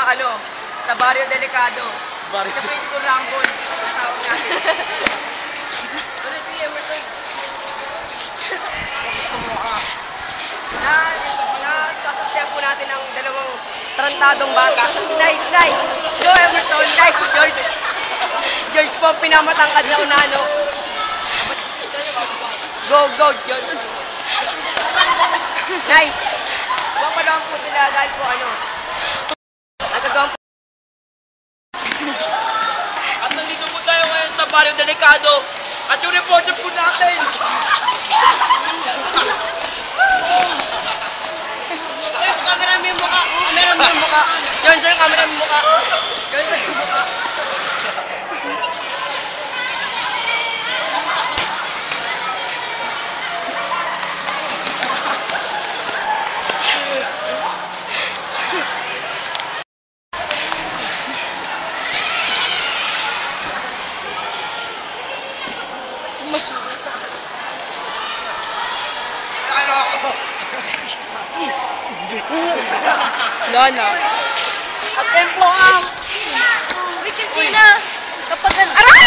sa Barrio Delicado. Sa Preschool Rumble. Natawag natin. Ulit si Emerson. Sasaksiyan po natin ang dalawang tarantadong bata. Nice. Go Emerson. Nice George. George po pinamatangkad na unano. Go George. Nice. Papalawan po sila dahil po nagagawang po. At nandito po tayo ngayon sa Barrio Delicado. At yung reporter po natin. Kamera mo yung mukha. Yun, kamera mo yung mukha. Lana. At tempo ang. Uy, Christina! Kapag aray!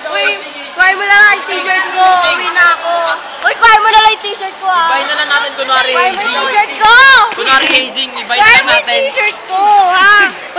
Uy, kuhay mo na lang yung t-shirt ko. Uwi na ako. Uy, kuhay mo na lang yung t-shirt ko Ibahin na lang natin kunwari Kuhay mo hazing. yung t-shirt ko! Kunwari hazing, ibahin Kuhay na mo yung natin. t-shirt ko, ha?